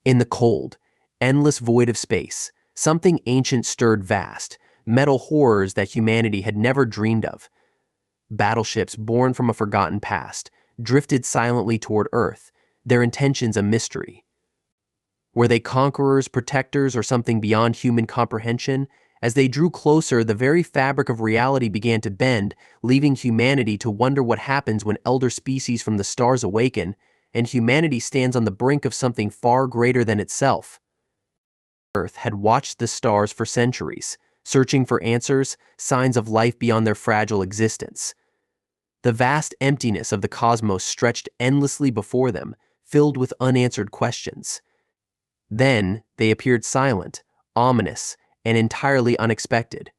In the cold, endless void of space, something ancient stirred vast, metal horrors that humanity had never dreamed of. Battleships born from a forgotten past drifted silently toward Earth, their intentions a mystery. Were they conquerors, protectors, or something beyond human comprehension? As they drew closer, the very fabric of reality began to bend, leaving humanity to wonder what happens when elder species from the stars awaken, and humanity stands on the brink of something far greater than itself. Earth had watched the stars for centuries, searching for answers, signs of life beyond their fragile existence. The vast emptiness of the cosmos stretched endlessly before them, filled with unanswered questions. Then they appeared silent, ominous, and entirely unexpected.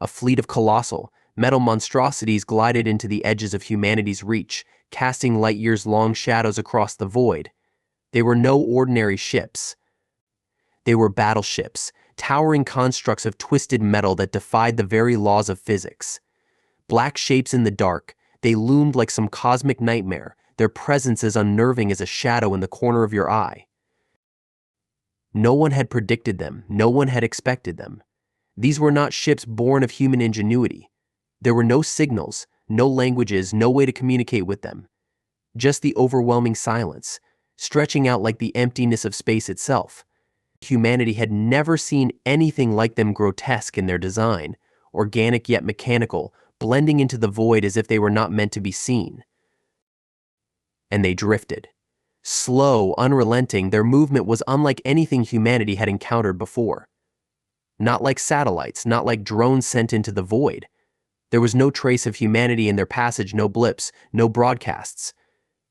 A fleet of colossal, metal monstrosities glided into the edges of humanity's reach, casting light-years-long shadows across the void. They were no ordinary ships. They were battleships, towering constructs of twisted metal that defied the very laws of physics. Black shapes in the dark, they loomed like some cosmic nightmare, their presence as unnerving as a shadow in the corner of your eye. No one had predicted them, no one had expected them. These were not ships born of human ingenuity. There were no signals, no languages, no way to communicate with them. Just the overwhelming silence, stretching out like the emptiness of space itself. Humanity had never seen anything like them, grotesque in their design, organic yet mechanical, blending into the void as if they were not meant to be seen. And they drifted. Slow, unrelenting, their movement was unlike anything humanity had encountered before. Not like satellites, not like drones sent into the void. There was no trace of humanity in their passage, no blips, no broadcasts.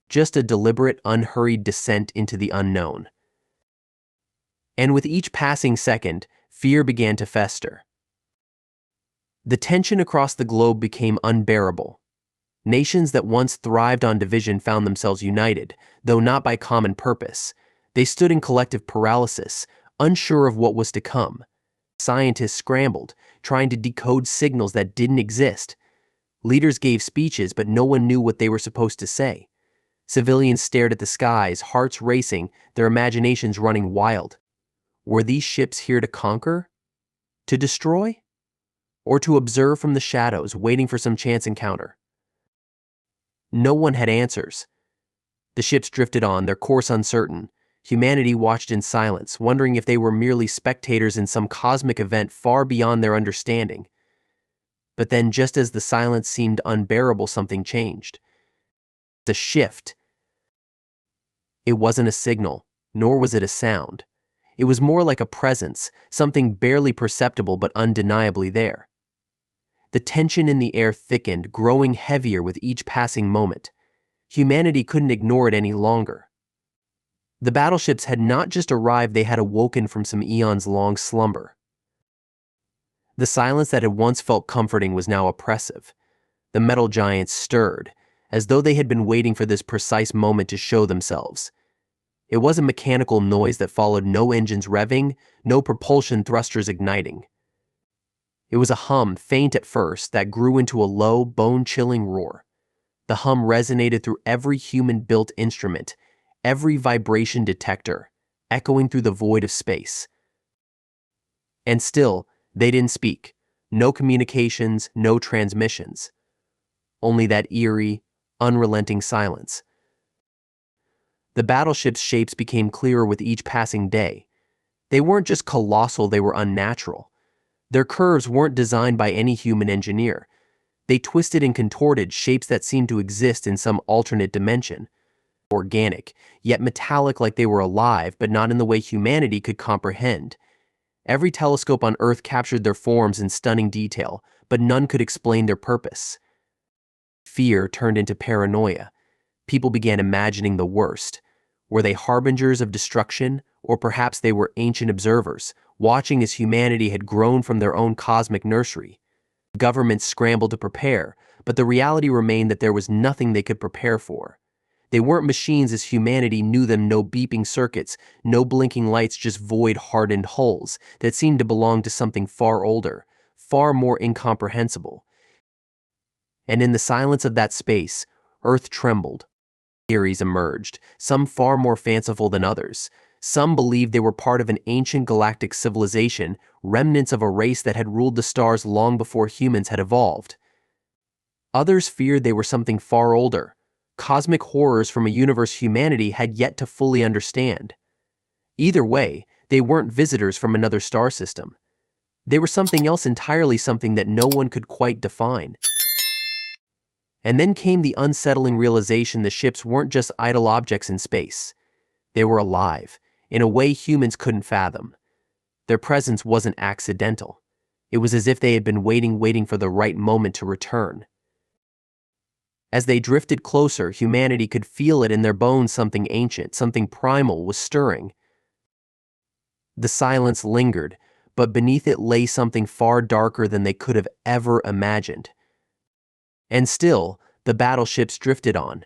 Just a deliberate, unhurried descent into the unknown. And with each passing second, fear began to fester. The tension across the globe became unbearable. Nations that once thrived on division found themselves united, though not by common purpose. They stood in collective paralysis, unsure of what was to come. Scientists scrambled, trying to decode signals that didn't exist. Leaders gave speeches, but no one knew what they were supposed to say. Civilians stared at the skies, hearts racing, their imaginations running wild. Were these ships here to conquer? To destroy? Or to observe from the shadows, waiting for some chance encounter? No one had answers. The ships drifted on, their course uncertain. Humanity watched in silence, wondering if they were merely spectators in some cosmic event far beyond their understanding. But then, just as the silence seemed unbearable, something changed. The shift. It wasn't a signal, nor was it a sound. It was more like a presence, something barely perceptible but undeniably there. The tension in the air thickened, growing heavier with each passing moment. Humanity couldn't ignore it any longer. The battleships had not just arrived, they had awoken from some eons-long slumber. The silence that had once felt comforting was now oppressive. The metal giants stirred, as though they had been waiting for this precise moment to show themselves. It was a mechanical noise that followed, no engines revving, no propulsion thrusters igniting. It was a hum, faint at first, that grew into a low, bone-chilling roar. The hum resonated through every human-built instrument, every vibration detector, echoing through the void of space. And still, they didn't speak. No communications, no transmissions. Only that eerie, unrelenting silence. The battleship's shapes became clearer with each passing day. They weren't just colossal, they were unnatural. Their curves weren't designed by any human engineer. They twisted and contorted, shapes that seemed to exist in some alternate dimension. Organic, yet metallic, like they were alive, but not in the way humanity could comprehend. Every telescope on Earth captured their forms in stunning detail, but none could explain their purpose. Fear turned into paranoia. People began imagining the worst. Were they harbingers of destruction, or perhaps they were ancient observers, watching as humanity had grown from their own cosmic nursery? Governments scrambled to prepare, but the reality remained that there was nothing they could prepare for. They weren't machines as humanity knew them, no beeping circuits, no blinking lights, just void, hardened hulls that seemed to belong to something far older, far more incomprehensible. And in the silence of that space, Earth trembled. Theories emerged, some far more fanciful than others. Some believed they were part of an ancient galactic civilization, remnants of a race that had ruled the stars long before humans had evolved. Others feared they were something far older, cosmic horrors from a universe humanity had yet to fully understand. Either way, they weren't visitors from another star system. They were something else entirely, something that no one could quite define. And then came the unsettling realization the ships weren't just idle objects in space. They were alive, in a way humans couldn't fathom. Their presence wasn't accidental. It was as if they had been waiting for the right moment to return. As they drifted closer, humanity could feel it in their bones. Something ancient, something primal was stirring. The silence lingered, but beneath it lay something far darker than they could have ever imagined. And still, the battleships drifted on.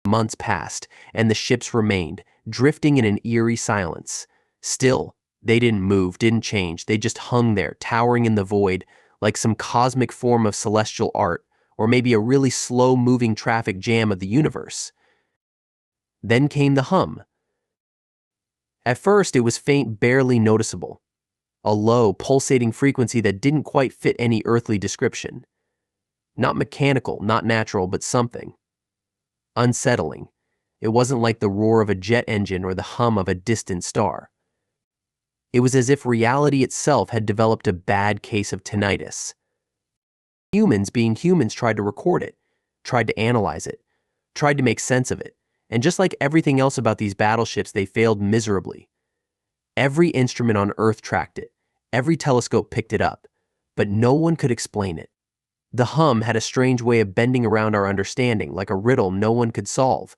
Months passed, and the ships remained, drifting in an eerie silence. Still, they didn't move, didn't change. They just hung there, towering in the void, like some cosmic form of celestial art, or maybe a really slow-moving traffic jam of the universe. Then came the hum. At first, it was faint, barely noticeable. A low, pulsating frequency that didn't quite fit any earthly description. Not mechanical, not natural, but something. Unsettling. It wasn't like the roar of a jet engine or the hum of a distant star. It was as if reality itself had developed a bad case of tinnitus. Humans, being humans, tried to record it, tried to analyze it, tried to make sense of it, and just like everything else about these battleships, they failed miserably. Every instrument on Earth tracked it, every telescope picked it up, but no one could explain it. The hum had a strange way of bending around our understanding, like a riddle no one could solve.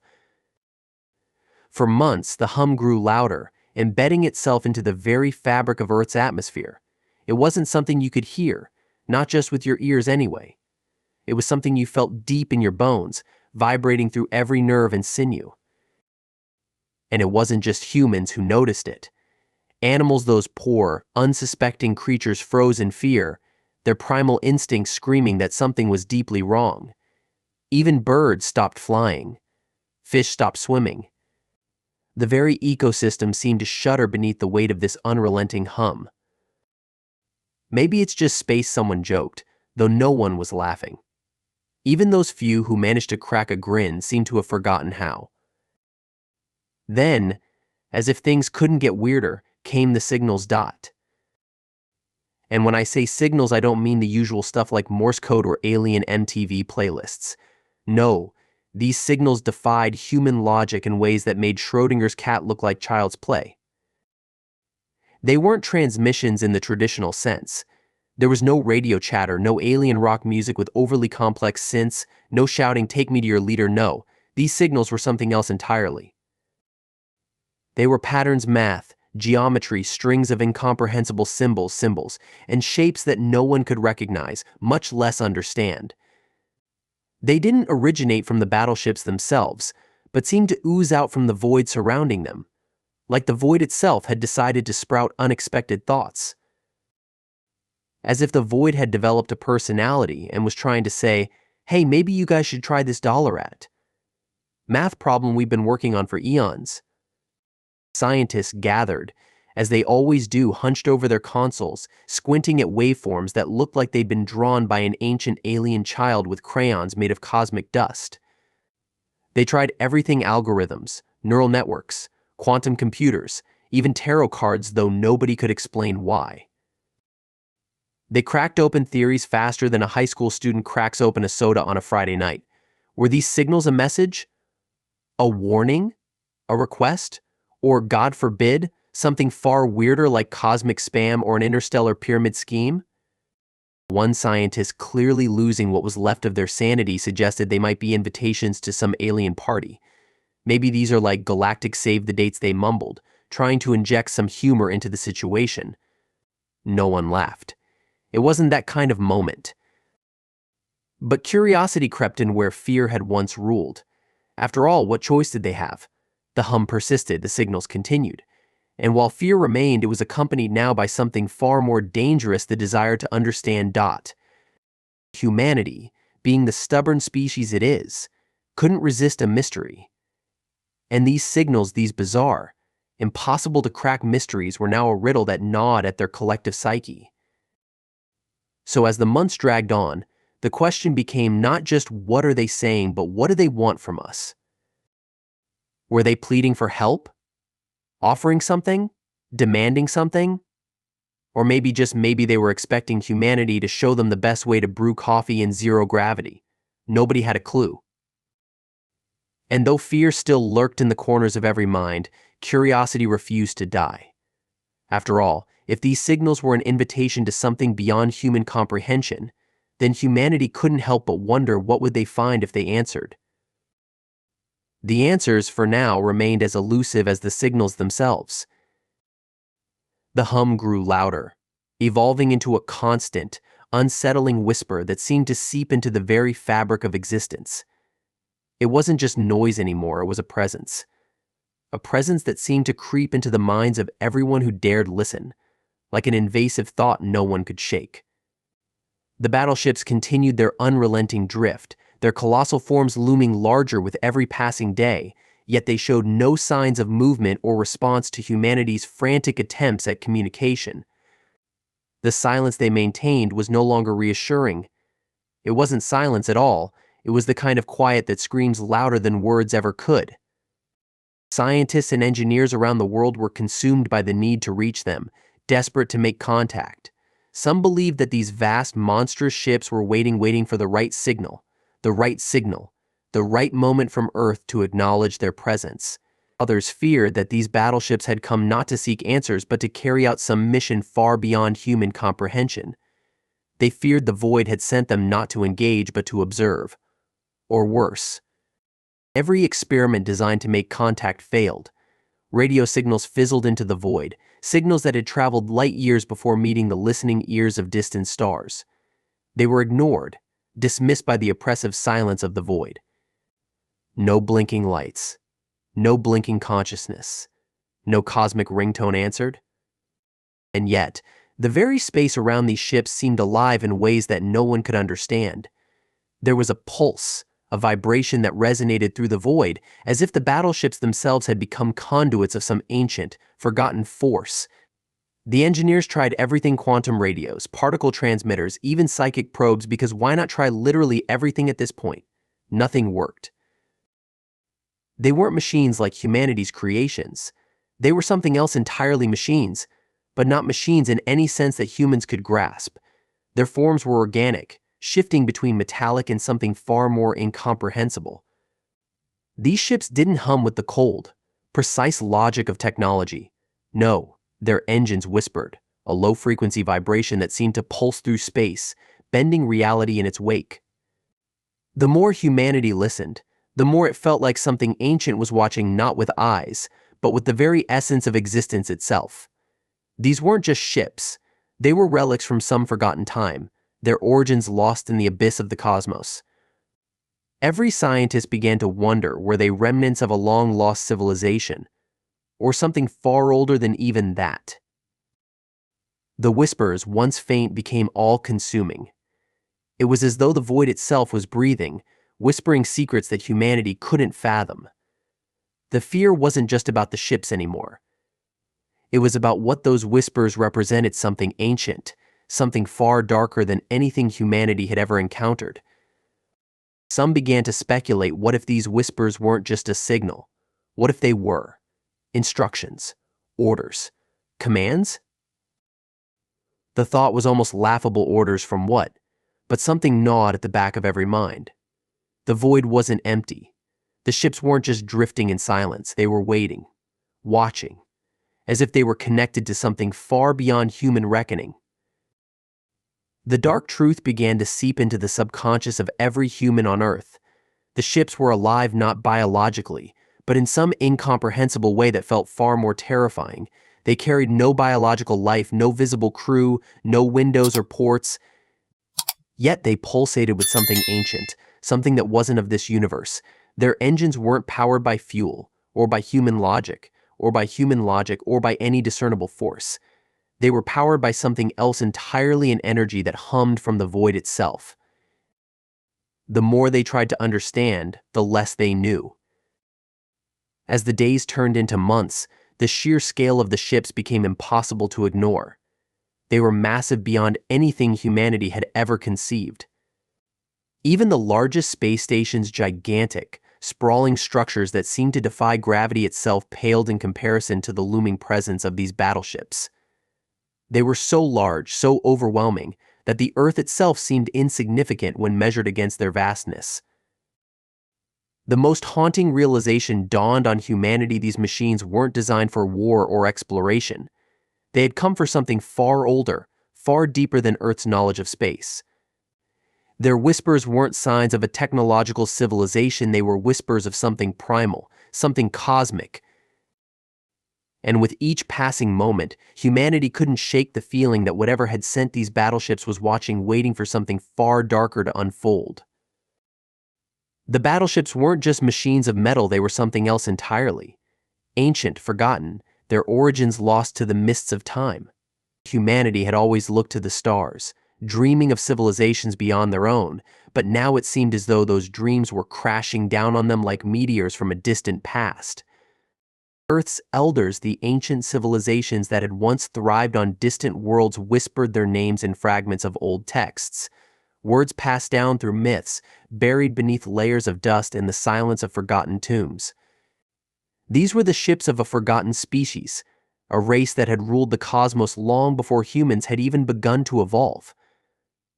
For months, the hum grew louder, embedding itself into the very fabric of Earth's atmosphere. It wasn't something you could hear, not just with your ears anyway. It was something you felt deep in your bones, vibrating through every nerve and sinew. And it wasn't just humans who noticed it. Animals, those poor, unsuspecting creatures, froze in fear, their primal instincts screaming that something was deeply wrong. Even birds stopped flying. Fish stopped swimming. The very ecosystem seemed to shudder beneath the weight of this unrelenting hum. Maybe it's just space, someone joked, though no one was laughing. Even those few who managed to crack a grin seemed to have forgotten how. Then, as if things couldn't get weirder, came the signals dot. And when I say signals, I don't mean the usual stuff like Morse code or alien MTV playlists. No, these signals defied human logic in ways that made Schrodinger's cat look like child's play. They weren't transmissions in the traditional sense. There was no radio chatter, no alien rock music with overly complex synths, no shouting, "Take me to your leader," no. These signals were something else entirely. They were patterns, math, geometry, strings of incomprehensible symbols, and shapes that no one could recognize, much less understand. They didn't originate from the battleships themselves, but seemed to ooze out from the void surrounding them, like the void itself had decided to sprout unexpected thoughts. As if the void had developed a personality and was trying to say, "Hey, maybe you guys should try this dollar at." Math problem we've been working on for eons. Scientists gathered, as they always do, hunched over their consoles, squinting at waveforms that looked like they'd been drawn by an ancient alien child with crayons made of cosmic dust. They tried everything: algorithms, neural networks, quantum computers, even tarot cards, though nobody could explain why. They cracked open theories faster than a high school student cracks open a soda on a Friday night. Were these signals a message? A warning? A request? Or, God forbid, something far weirder like cosmic spam or an interstellar pyramid scheme? One scientist, clearly losing what was left of their sanity, suggested they might be invitations to some alien party. Maybe these are like Galactic save the dates, they mumbled, trying to inject some humor into the situation. No one laughed. It wasn't that kind of moment. But curiosity crept in where fear had once ruled. After all, what choice did they have? The hum persisted, the signals continued. And while fear remained, it was accompanied now by something far more dangerous: the desire to understand. Humanity, being the stubborn species it is, couldn't resist a mystery. And these signals, these bizarre, impossible to crack mysteries were now a riddle that gnawed at their collective psyche. So as the months dragged on, the question became not just what are they saying, but what do they want from us? Were they pleading for help? Offering something? Demanding something? Or maybe they were expecting humanity to show them the best way to brew coffee in zero gravity. Nobody had a clue. And though fear still lurked in the corners of every mind, curiosity refused to die. After all, if these signals were an invitation to something beyond human comprehension, then humanity couldn't help but wonder what would they find if they answered. The answers, for now, remained as elusive as the signals themselves. The hum grew louder, evolving into a constant, unsettling whisper that seemed to seep into the very fabric of existence. It wasn't just noise anymore, it was a presence. A presence that seemed to creep into the minds of everyone who dared listen, like an invasive thought no one could shake. The battleships continued their unrelenting drift, their colossal forms looming larger with every passing day, yet they showed no signs of movement or response to humanity's frantic attempts at communication. The silence they maintained was no longer reassuring. It wasn't silence at all, it was the kind of quiet that screams louder than words ever could. Scientists and engineers around the world were consumed by the need to reach them, desperate to make contact. Some believed that these vast, monstrous ships were waiting for the right signal, the right moment from Earth to acknowledge their presence. Others feared that these battleships had come not to seek answers but to carry out some mission far beyond human comprehension. They feared the void had sent them not to engage but to observe. Or worse. Every experiment designed to make contact failed. Radio signals fizzled into the void, signals that had traveled light years before meeting the listening ears of distant stars. They were ignored, dismissed by the oppressive silence of the void. No blinking lights, no blinking consciousness, no cosmic ringtone answered. And yet, the very space around these ships seemed alive in ways that no one could understand. There was a pulse, a vibration that resonated through the void, as if the battleships themselves had become conduits of some ancient, forgotten force. The engineers tried everything: quantum radios, particle transmitters, even psychic probes, because why not try literally everything at this point? Nothing worked. They weren't machines like humanity's creations. They were something else entirely: machines, but not machines in any sense that humans could grasp. Their forms were organic, shifting between metallic and something far more incomprehensible. These ships didn't hum with the cold, precise logic of technology. No, their engines whispered, a low-frequency vibration that seemed to pulse through space, bending reality in its wake. The more humanity listened, the more it felt like something ancient was watching not with eyes, but with the very essence of existence itself. These weren't just ships. They were relics from some forgotten time, their origins lost in the abyss of the cosmos. Every scientist began to wonder, were they remnants of a long-lost civilization, or something far older than even that? The whispers, once faint, became all-consuming. It was as though the void itself was breathing, whispering secrets that humanity couldn't fathom. The fear wasn't just about the ships anymore. It was about what those whispers represented: something ancient, something far darker than anything humanity had ever encountered. Some began to speculate, what if these whispers weren't just a signal? What if they were? Instructions, orders, commands? The thought was almost laughable. Orders from what? But something gnawed at the back of every mind. The void wasn't empty. The ships weren't just drifting in silence. They were waiting, watching, as if they were connected to something far beyond human reckoning. The dark truth began to seep into the subconscious of every human on Earth. The ships were alive not biologically, but in some incomprehensible way that felt far more terrifying. They carried no biological life, no visible crew, no windows or ports. Yet they pulsated with something ancient, something that wasn't of this universe. Their engines weren't powered by fuel, or by human logic, or by any discernible force. They were powered by something else entirely, an energy that hummed from the void itself. The more they tried to understand, the less they knew. As the days turned into months, the sheer scale of the ships became impossible to ignore. They were massive beyond anything humanity had ever conceived. Even the largest space station's gigantic, sprawling structures that seemed to defy gravity itself paled in comparison to the looming presence of these battleships. They were so large, so overwhelming, that the Earth itself seemed insignificant when measured against their vastness. The most haunting realization dawned on humanity: these machines weren't designed for war or exploration. They had come for something far older, far deeper than Earth's knowledge of space. Their whispers weren't signs of a technological civilization, they were whispers of something primal, something cosmic. And with each passing moment, humanity couldn't shake the feeling that whatever had sent these battleships was watching, waiting for something far darker to unfold. The battleships weren't just machines of metal, they were something else entirely. Ancient, forgotten, their origins lost to the mists of time. Humanity had always looked to the stars, dreaming of civilizations beyond their own, but now it seemed as though those dreams were crashing down on them like meteors from a distant past. Earth's elders, the ancient civilizations that had once thrived on distant worlds, whispered their names in fragments of old texts. Words passed down through myths, buried beneath layers of dust in the silence of forgotten tombs. These were the ships of a forgotten species, a race that had ruled the cosmos long before humans had even begun to evolve.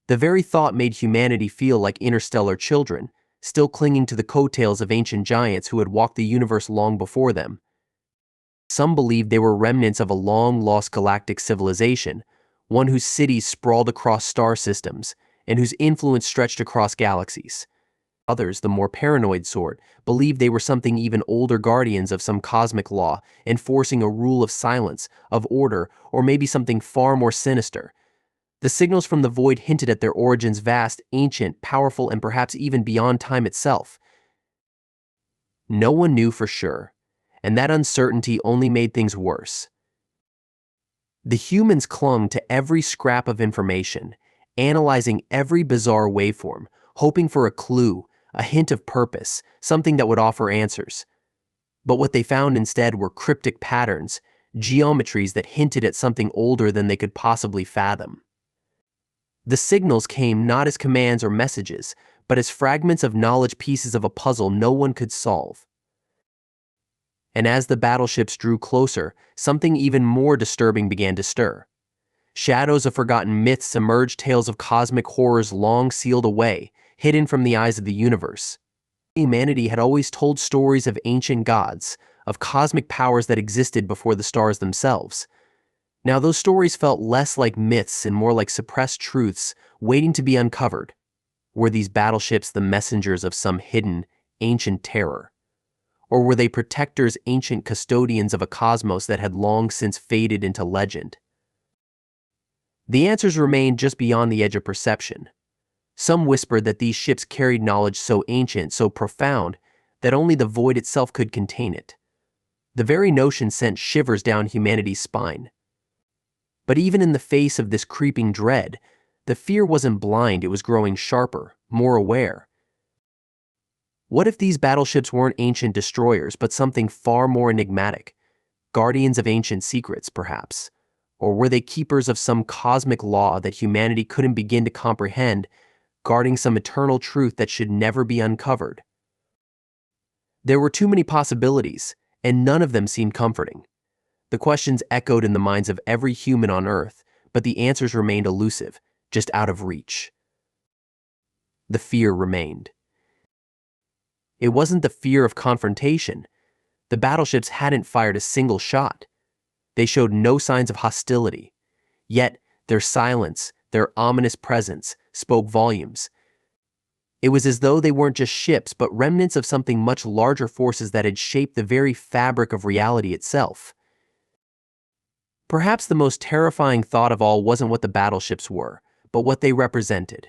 The very thought made humanity feel like interstellar children, still clinging to the coattails of ancient giants who had walked the universe long before them. Some believed they were remnants of a long-lost galactic civilization, one whose cities sprawled across star systems, and whose influence stretched across galaxies. Others, the more paranoid sort, believed they were something even older, guardians of some cosmic law, enforcing a rule of silence, of order, or maybe something far more sinister. The signals from the void hinted at their origins: vast, ancient, powerful, and perhaps even beyond time itself. No one knew for sure, and that uncertainty only made things worse. The humans clung to every scrap of information, analyzing every bizarre waveform, hoping for a clue, a hint of purpose, something that would offer answers. But what they found instead were cryptic patterns, geometries that hinted at something older than they could possibly fathom. The signals came not as commands or messages, but as fragments of knowledge, pieces of a puzzle no one could solve. And as the battleships drew closer, something even more disturbing began to stir. Shadows of forgotten myths emerged, tales of cosmic horrors long sealed away, hidden from the eyes of the universe. Humanity had always told stories of ancient gods, of cosmic powers that existed before the stars themselves. Now those stories felt less like myths and more like suppressed truths waiting to be uncovered. Were these battleships the messengers of some hidden, ancient terror? Or were they protectors, ancient custodians of a cosmos that had long since faded into legend? The answers remained just beyond the edge of perception. Some whispered that these ships carried knowledge so ancient, so profound, that only the void itself could contain it. The very notion sent shivers down humanity's spine. But even in the face of this creeping dread, the fear wasn't blind, it was growing sharper, more aware. What if these battleships weren't ancient destroyers, but something far more enigmatic? Guardians of ancient secrets, perhaps? Or were they keepers of some cosmic law that humanity couldn't begin to comprehend, guarding some eternal truth that should never be uncovered? There were too many possibilities, and none of them seemed comforting. The questions echoed in the minds of every human on Earth, but the answers remained elusive, just out of reach. The fear remained. It wasn't the fear of confrontation. The battleships hadn't fired a single shot. They showed no signs of hostility. Yet, their silence, their ominous presence, spoke volumes. It was as though they weren't just ships, but remnants of something much larger, forces that had shaped the very fabric of reality itself. Perhaps the most terrifying thought of all wasn't what the battleships were, but what they represented.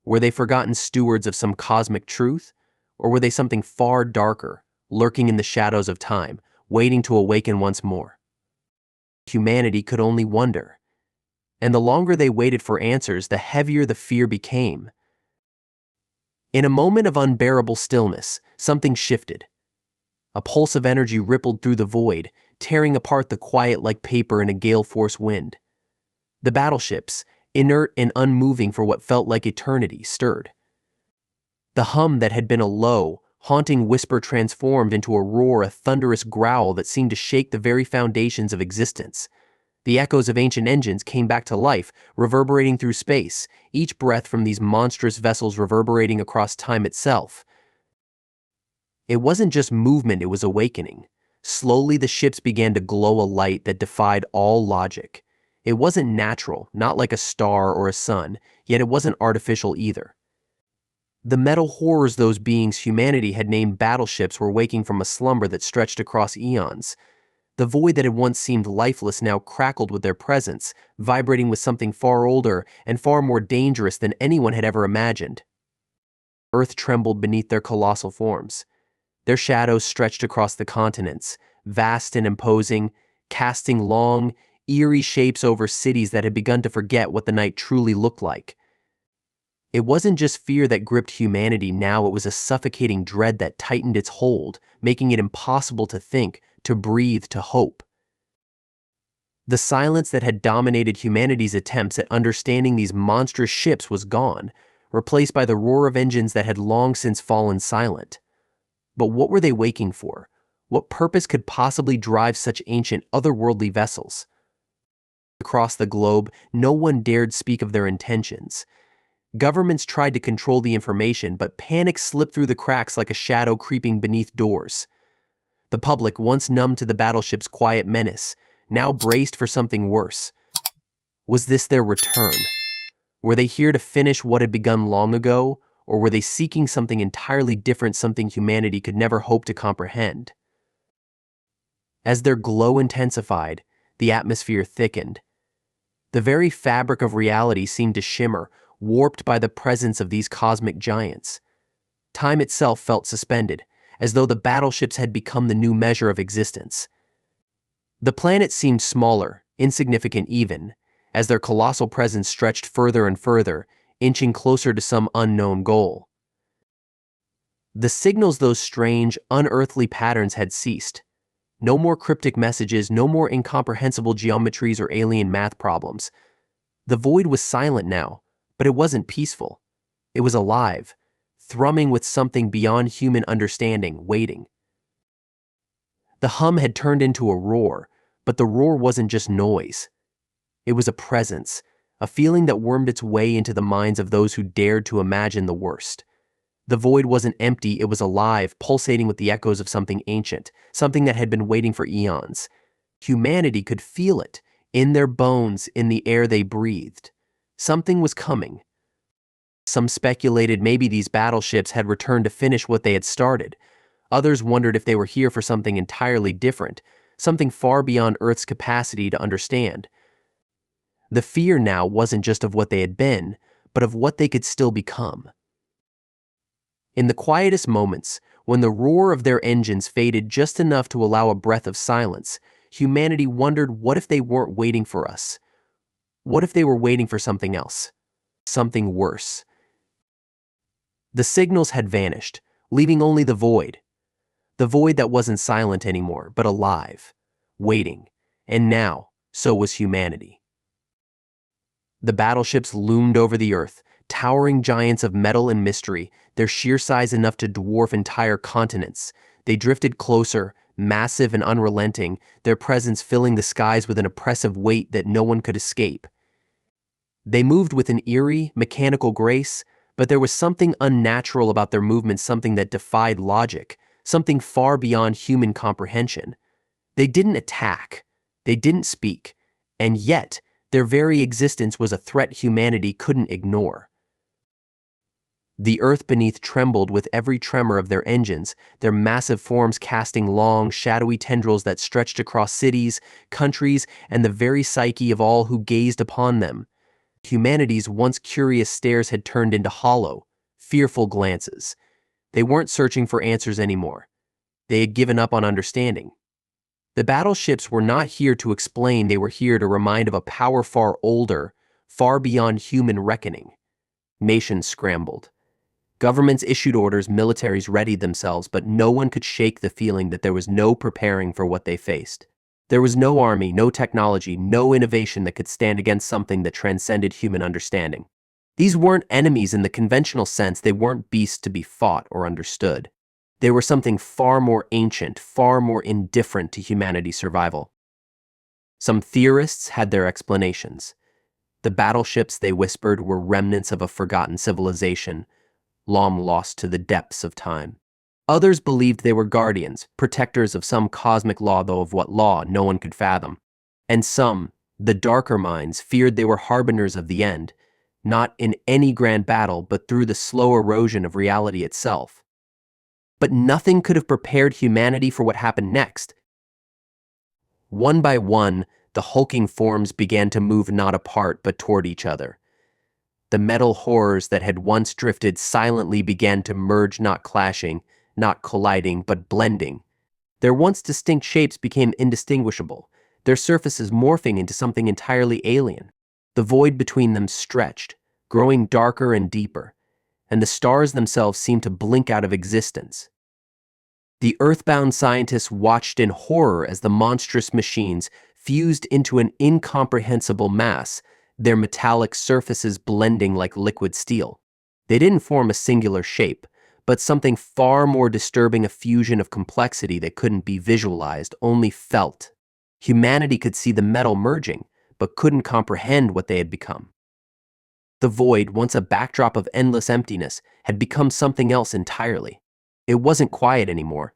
Were they forgotten stewards of some cosmic truth? Or were they something far darker, lurking in the shadows of time, waiting to awaken once more? Humanity could only wonder. And the longer they waited for answers, the heavier the fear became. In a moment of unbearable stillness, something shifted. A pulse of energy rippled through the void, tearing apart the quiet like paper in a gale-force wind. The battleships, inert and unmoving for what felt like eternity, stirred. The hum that had been a low, haunting whisper transformed into a roar, a thunderous growl that seemed to shake the very foundations of existence. The echoes of ancient engines came back to life, reverberating through space, each breath from these monstrous vessels reverberating across time itself. It wasn't just movement, it was awakening. Slowly the ships began to glow a light that defied all logic. It wasn't natural, not like a star or a sun, yet it wasn't artificial either. The metal horrors those beings humanity had named battleships were waking from a slumber that stretched across eons. The void that had once seemed lifeless now crackled with their presence, vibrating with something far older and far more dangerous than anyone had ever imagined. Earth trembled beneath their colossal forms. Their shadows stretched across the continents, vast and imposing, casting long, eerie shapes over cities that had begun to forget what the night truly looked like. It wasn't just fear that gripped humanity now, it was a suffocating dread that tightened its hold, making it impossible to think, to breathe, to hope. The silence that had dominated humanity's attempts at understanding these monstrous ships was gone, replaced by the roar of engines that had long since fallen silent. But what were they waking for? What purpose could possibly drive such ancient, otherworldly vessels? Across the globe, no one dared speak of their intentions. Governments tried to control the information, but panic slipped through the cracks like a shadow creeping beneath doors. The public, once numb to the battleship's quiet menace, now braced for something worse. Was this their return? Were they here to finish what had begun long ago, or were they seeking something entirely different, something humanity could never hope to comprehend? As their glow intensified, the atmosphere thickened. The very fabric of reality seemed to shimmer, warped by the presence of these cosmic giants. Time itself felt suspended, as though the battleships had become the new measure of existence. The planet seemed smaller, insignificant even, as their colossal presence stretched further and further, inching closer to some unknown goal. The signals, those strange, unearthly patterns, had ceased. No more cryptic messages, no more incomprehensible geometries or alien math problems. The void was silent now, but it wasn't peaceful. It was alive, thrumming with something beyond human understanding, waiting. The hum had turned into a roar, but the roar wasn't just noise. It was a presence, a feeling that wormed its way into the minds of those who dared to imagine the worst. The void wasn't empty, it was alive, pulsating with the echoes of something ancient, something that had been waiting for eons. Humanity could feel it, in their bones, in the air they breathed. Something was coming. Some speculated maybe these battleships had returned to finish what they had started. Others wondered if they were here for something entirely different, something far beyond Earth's capacity to understand. The fear now wasn't just of what they had been, but of what they could still become. In the quietest moments, when the roar of their engines faded just enough to allow a breath of silence, humanity wondered, what if they weren't waiting for us? What if they were waiting for something else? Something worse. The signals had vanished, leaving only the void. The void that wasn't silent anymore, but alive, waiting. And now, so was humanity. The battleships loomed over the earth, towering giants of metal and mystery, their sheer size enough to dwarf entire continents. They drifted closer, massive and unrelenting, their presence filling the skies with an oppressive weight that no one could escape. They moved with an eerie, mechanical grace, but there was something unnatural about their movements, something that defied logic, something far beyond human comprehension. They didn't attack, they didn't speak, and yet their very existence was a threat humanity couldn't ignore. The earth beneath trembled with every tremor of their engines, their massive forms casting long, shadowy tendrils that stretched across cities, countries, and the very psyche of all who gazed upon them. Humanity's once curious stares had turned into hollow, fearful glances. They weren't searching for answers anymore. They had given up on understanding. The battleships were not here to explain, they were here to remind of a power far older, far beyond human reckoning. Nations scrambled. Governments issued orders, militaries readied themselves, but no one could shake the feeling that there was no preparing for what they faced. There was no army, no technology, no innovation that could stand against something that transcended human understanding. These weren't enemies in the conventional sense. They weren't beasts to be fought or understood. They were something far more ancient, far more indifferent to humanity's survival. Some theorists had their explanations. The battleships, they whispered, were remnants of a forgotten civilization, long lost to the depths of time. Others believed they were guardians, protectors of some cosmic law, though of what law no one could fathom. And some, the darker minds, feared they were harbingers of the end, not in any grand battle, but through the slow erosion of reality itself. But nothing could have prepared humanity for what happened next. One by one, the hulking forms began to move not apart but toward each other. The metal horrors that had once drifted silently began to merge, not clashing, not colliding, but blending. Their once distinct shapes became indistinguishable, their surfaces morphing into something entirely alien. The void between them stretched, growing darker and deeper, and the stars themselves seemed to blink out of existence. The earthbound scientists watched in horror as the monstrous machines fused into an incomprehensible mass, their metallic surfaces blending like liquid steel. They didn't form a singular shape, but something far more disturbing, a fusion of complexity that couldn't be visualized, only felt. Humanity could see the metal merging, but couldn't comprehend what they had become. The void, once a backdrop of endless emptiness, had become something else entirely. It wasn't quiet anymore.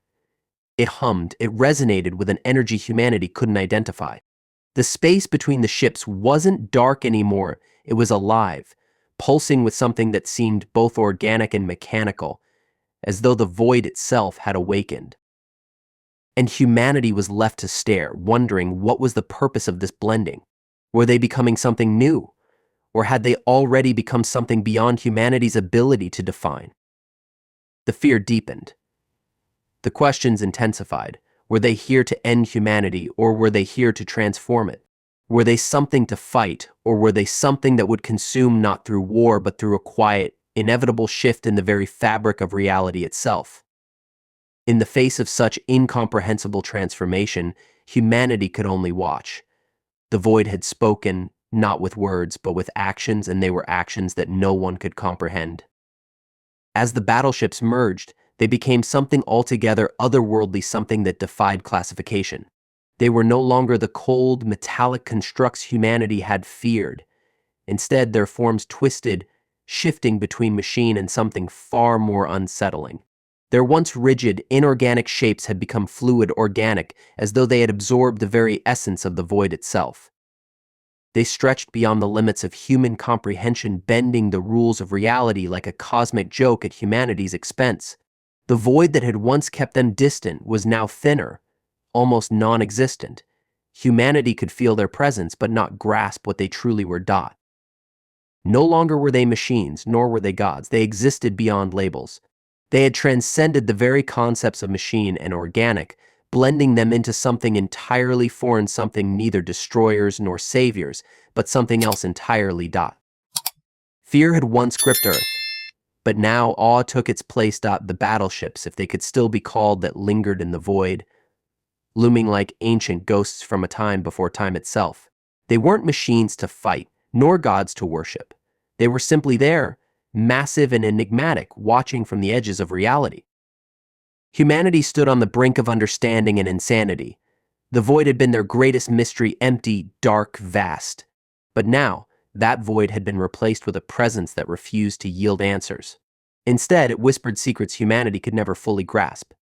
It hummed, it resonated with an energy humanity couldn't identify. The space between the ships wasn't dark anymore, it was alive, pulsing with something that seemed both organic and mechanical, as though the void itself had awakened. And humanity was left to stare, wondering what was the purpose of this blending. Were they becoming something new? Or had they already become something beyond humanity's ability to define? The fear deepened. The questions intensified. Were they here to end humanity, or were they here to transform it? Were they something to fight, or were they something that would consume not through war but through a quiet, inevitable shift in the very fabric of reality itself? In the face of such incomprehensible transformation, humanity could only watch. The void had spoken, not with words, but with actions, and they were actions that no one could comprehend. As the battleships merged, they became something altogether otherworldly, something that defied classification. They were no longer the cold, metallic constructs humanity had feared. Instead, their forms twisted, shifting between machine and something far more unsettling. Their once rigid, inorganic shapes had become fluid, organic, as though they had absorbed the very essence of the void itself. They stretched beyond the limits of human comprehension, bending the rules of reality like a cosmic joke at humanity's expense. The void that had once kept them distant was now thinner, almost non-existent. Humanity could feel their presence but not grasp what they truly were. No longer were they machines, nor were they gods. They existed beyond labels. They had transcended the very concepts of machine and organic, blending them into something entirely foreign, something neither destroyers nor saviors, but something else entirely. Fear had once gripped Earth, but now awe took its place. The battleships, if they could still be called, that lingered in the void, looming like ancient ghosts from a time before time itself. They weren't machines to fight, nor gods to worship. They were simply there, massive and enigmatic, watching from the edges of reality. Humanity stood on the brink of understanding and insanity. The void had been their greatest mystery, empty, dark, vast. But now, that void had been replaced with a presence that refused to yield answers. Instead, it whispered secrets humanity could never fully grasp.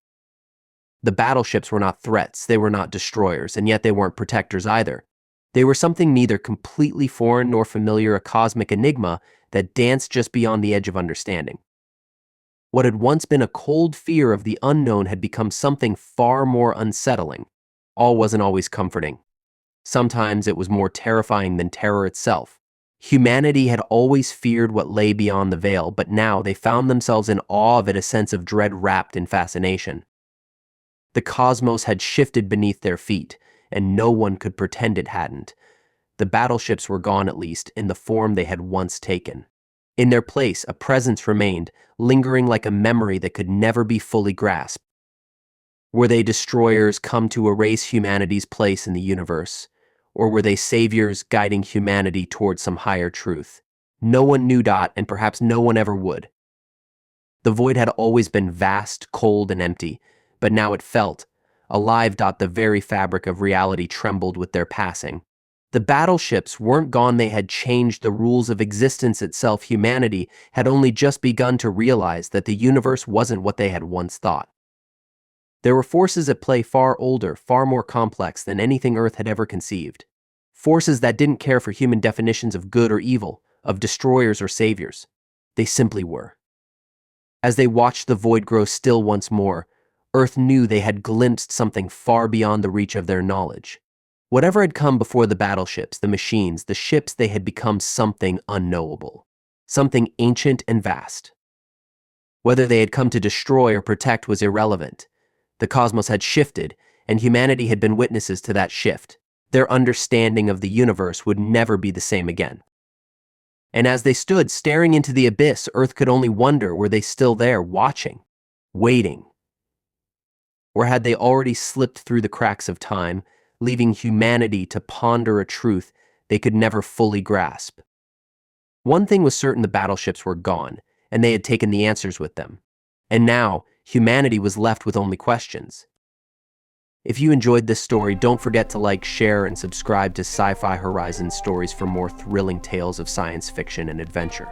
The battleships were not threats, they were not destroyers, and yet they weren't protectors either. They were something neither completely foreign nor familiar, a cosmic enigma that danced just beyond the edge of understanding. What had once been a cold fear of the unknown had become something far more unsettling. All wasn't always comforting. Sometimes it was more terrifying than terror itself. Humanity had always feared what lay beyond the veil, but now they found themselves in awe of it, a sense of dread wrapped in fascination. The cosmos had shifted beneath their feet, and no one could pretend it hadn't. The battleships were gone, at least, in the form they had once taken. In their place, a presence remained, lingering like a memory that could never be fully grasped. Were they destroyers come to erase humanity's place in the universe? Or were they saviors guiding humanity towards some higher truth? No one knew, and perhaps no one ever would. The void had always been vast, cold, and empty, but now it felt alive. The very fabric of reality trembled with their passing. The battleships weren't gone, they had changed the rules of existence itself. Humanity had only just begun to realize that the universe wasn't what they had once thought. There were forces at play far older, far more complex than anything Earth had ever conceived. Forces that didn't care for human definitions of good or evil, of destroyers or saviors. They simply were. As they watched the void grow still once more, Earth knew they had glimpsed something far beyond the reach of their knowledge. Whatever had come before the battleships, the machines, the ships, they had become something unknowable. Something ancient and vast. Whether they had come to destroy or protect was irrelevant. The cosmos had shifted, and humanity had been witnesses to that shift. Their understanding of the universe would never be the same again. And as they stood staring into the abyss, Earth could only wonder, were they still there, watching, waiting? Or had they already slipped through the cracks of time, leaving humanity to ponder a truth they could never fully grasp? One thing was certain: the battleships were gone, and they had taken the answers with them. And now, humanity was left with only questions. If you enjoyed this story, don't forget to like, share, and subscribe to Sci-Fi Horizon Stories for more thrilling tales of science fiction and adventure.